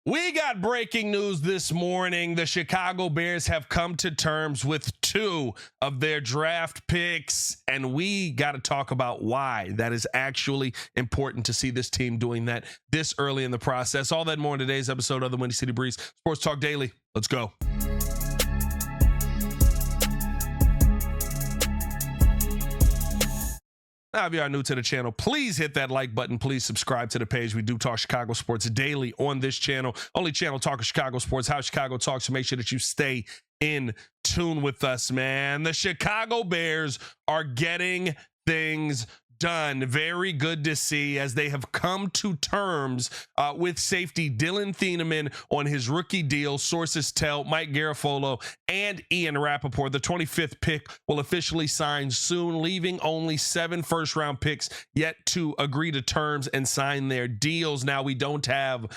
We got breaking news this morning. The Chicago Bears have come to terms with 2 of their draft picks, and we got to talk about why that is actually important to see this team doing that this early in the process. All that and more in today's episode of the Windy City Breeze Sports Talk Daily. Let's go. Now, if you are new to the channel, please hit that like button. Please subscribe to the page. We do talk Chicago sports daily on this channel. Only channel talking Chicago sports, how Chicago talks. So make sure that you stay in tune with us, man. The Chicago Bears are getting things done. Very good to see as they have come to terms with safety Dillon Thieneman on his rookie deal. Sources tell Mike Garafolo and Ian Rappaport the 25th pick will officially sign soon, leaving only 7 first-round picks yet to agree to terms and sign their deals. Now, we don't have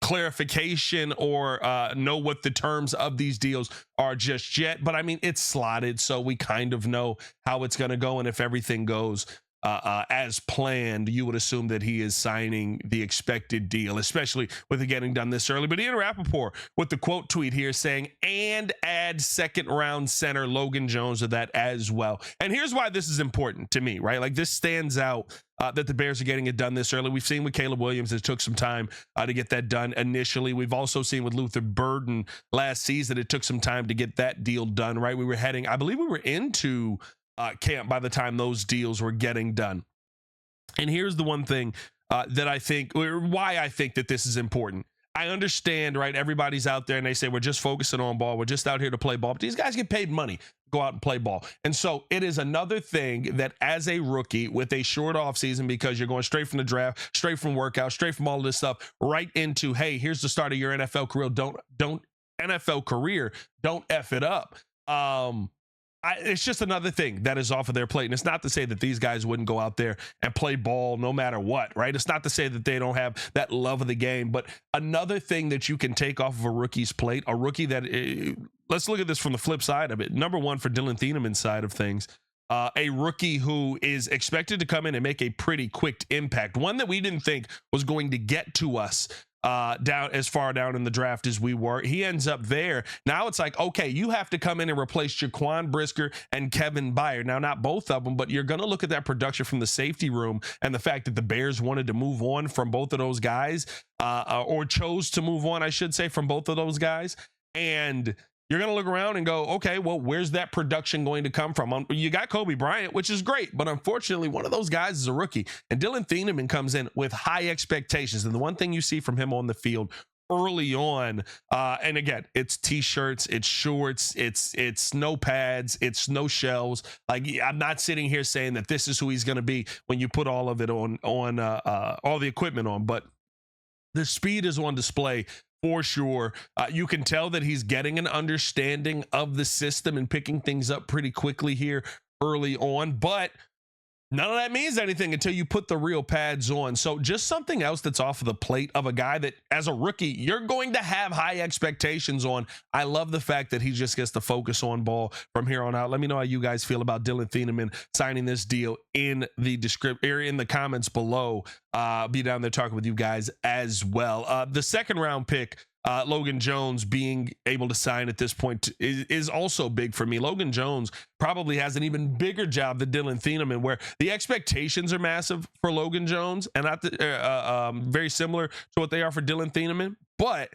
clarification or know what the terms of these deals are just yet, but I mean, it's slotted, so we kind of know how it's going to go, and if everything goes as planned, you would assume that he is signing the expected deal, especially with it getting done this early. But Ian Rappaport with the quote tweet here saying, and add second round center Logan Jones to that as well. And here's why this is important to me, right? Like, this stands out that the Bears are getting it done this early. We've seen with Caleb Williams, it took some time to get that done initially. We've also seen with Luther Burden last season, it took some time to get that deal done, right? We were heading, I believe we were into camp by the time those deals were getting done. And here's the one thing that I think, or why I think that this is important. I understand, right? Everybody's out there and they say, we're just focusing on ball. We're just out here to play ball. But these guys get paid money to go out and play ball. And so it is another thing that as a rookie with a short off season, because you're going straight from the draft, straight from workout, straight from all of this stuff, right into, hey, here's the start of your NFL career. Don't NFL career. Don't F it up. It's just another thing that is off of their plate. And it's not to say that these guys wouldn't go out there and play ball no matter what, right? It's not to say that they don't have that love of the game, but another thing that you can take off of a rookie's plate, a rookie that, let's look at this from the flip side of it. Number one, for Dillon Thieneman's side of things, a rookie who is expected to come in and make a pretty quick impact, one that we didn't think was going to get to us down as far down in the draft as we were. He ends up there. Now it's like, okay, you have to come in and replace Jaquan Brisker and Kevin Byard. Now, not both of them, but you're going to look at that production from the safety room and the fact that the Bears wanted to move on from both of those guys, or chose to move on, I should say, from both of those guys. And you're going to look around and go, okay, well, where's that production going to come from? You got Kobe Bryant, which is great, but unfortunately, one of those guys is a rookie. And Dillon Thieneman comes in with high expectations. And the one thing you see from him on the field early on, and again, it's t-shirts, it's shorts, it's no pads, it's no shells. Like, I'm not sitting here saying that this is who he's going to be when you put all of it on all the equipment on, but the speed is on display. For sure. You can tell that he's getting an understanding of the system and picking things up pretty quickly here early on, but none of that means anything until you put the real pads on. So just something else that's off of the plate of a guy that, as a rookie, you're going to have high expectations on. I love the fact that he just gets to focus on ball from here on out. Let me know how you guys feel about Dillon Thieneman signing this deal in the description or in the comments below. Be down there talking with you guys as well. The second round pick, Logan Jones, being able to sign at this point is also big for me. Logan Jones probably has an even bigger job than Dillon Thieneman, where the expectations are massive for Logan Jones and not very similar to what they are for Dillon Thieneman. But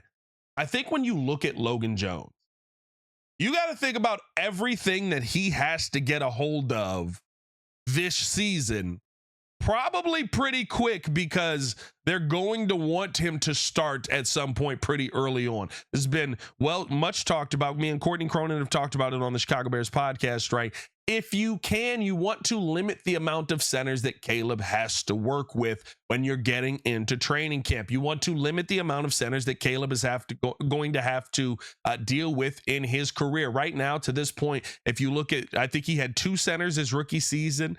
I think when you look at Logan Jones, you got to think about everything that he has to get a hold of this season probably pretty quick, because they're going to want him to start at some point pretty early on. This has been much talked about. Me and Courtney Cronin have talked about it on the Chicago Bears podcast, right? If you can, you want to limit the amount of centers that Caleb has to work with when you're getting into training camp. You want to limit the amount of centers that Caleb is going to have to deal with in his career. Right now, to this point, if you look at, I think he had 2 centers his rookie season.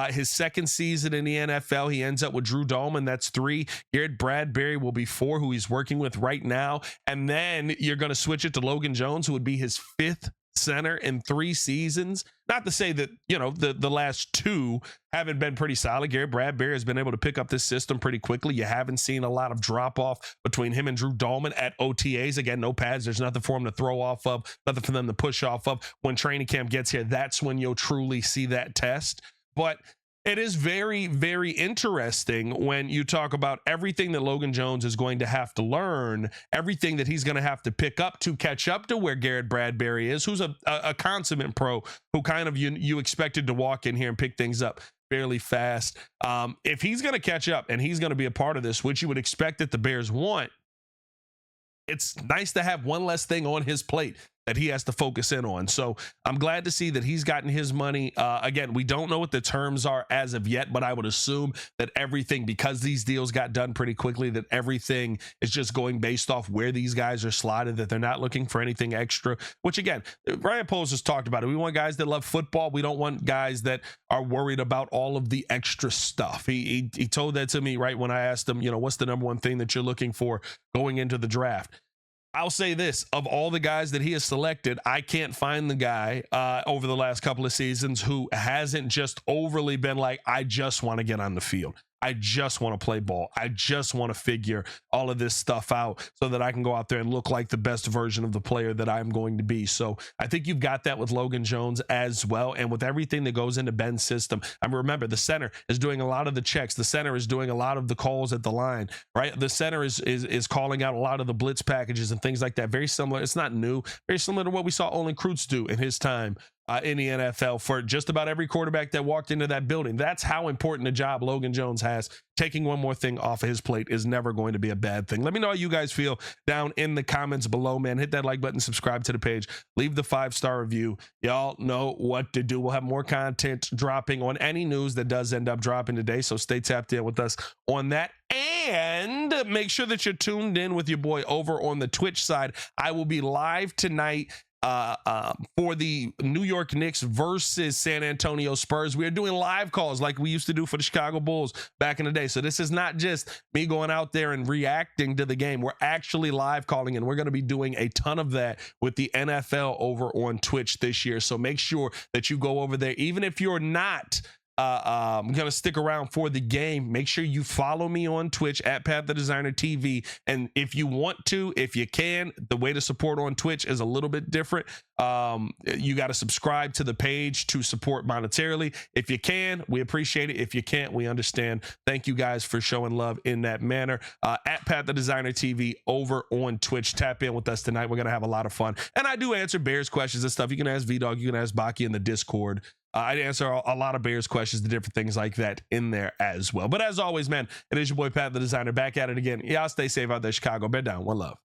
His second season in the NFL, he ends up with Drew Dahlman. That's 3. Garrett Bradbury will be 4, who he's working with right now. And then you're going to switch it to Logan Jones, who would be his 5th center in 3 seasons. Not to say that, you know, the last 2 haven't been pretty solid. Garrett Bradbury has been able to pick up this system pretty quickly. You haven't seen a lot of drop off between him and Drew Dahlman at OTAs. Again, no pads. There's nothing for him to throw off of, nothing for them to push off of. When training camp gets here, that's when you'll truly see that test. But it is very, very interesting when you talk about everything that Logan Jones is going to have to learn, everything that he's going to have to pick up to catch up to where Garrett Bradbury is, who's a consummate pro, who kind of you expected to walk in here and pick things up fairly fast. If he's going to catch up and he's going to be a part of this, which you would expect that the Bears want, it's nice to have one less thing on his plate that he has to focus in on. So I'm glad to see that he's gotten his money. Again, we don't know what the terms are as of yet, but I would assume that everything, because these deals got done pretty quickly, that everything is just going based off where these guys are slotted, that they're not looking for anything extra, which again, Ryan Poles has talked about it. We want guys that love football. We don't want guys that are worried about all of the extra stuff. He told that to me right when I asked him, you know, what's the number one thing that you're looking for going into the draft? I'll say this, of all the guys that he has selected, I can't find the guy over the last couple of seasons who hasn't just overly been like, I just want to get on the field. I just want to play ball. I just want to figure all of this stuff out so that I can go out there and look like the best version of the player that I'm going to be. So I think you've got that with Logan Jones as well. And with everything that goes into Ben's system, I mean, remember, the center is doing a lot of the checks. The center is doing a lot of the calls at the line, right? The center is calling out a lot of the blitz packages and things like that. Very similar. It's not new. Very similar to what we saw Olin Kreutz do in his time in the NFL for just about every quarterback that walked into that building. That's how important a job Logan Jones has. Taking one more thing off of his plate is never going to be a bad thing. Let me know how you guys feel down in the comments below, man. Hit that like button, subscribe to the page, leave the 5-star review. Y'all know what to do. We'll have more content dropping on any news that does end up dropping today, so stay tapped in with us on that. And make sure that you're tuned in with your boy over on the Twitch side. I will be live tonight for the New York Knicks versus San Antonio Spurs. We are doing live calls like we used to do for the Chicago Bulls back in the day. So this is not just me going out there and reacting to the game. We're actually live calling, and we're going to be doing a ton of that with the NFL over on Twitch this year. So make sure that you go over there. Even if you're not going to stick around for the game, make sure you follow me on Twitch at Pat the Designer TV. And if you want to, if you can, the way to support on Twitch is a little bit different. You got to subscribe to the page to support monetarily. If you can, we appreciate it. If you can't, we understand. Thank you guys for showing love in that manner. At Pat the Designer TV over on Twitch. Tap in with us tonight. We're going to have a lot of fun. And I do answer Bears questions and stuff. You can ask V-Dog. You can ask Baki in the Discord. I answer a lot of Bears questions, the different things like that in there as well. But as always, man, it is your boy Pat the Designer back at it again. Y'all stay safe out there, Chicago. Bed down. One love.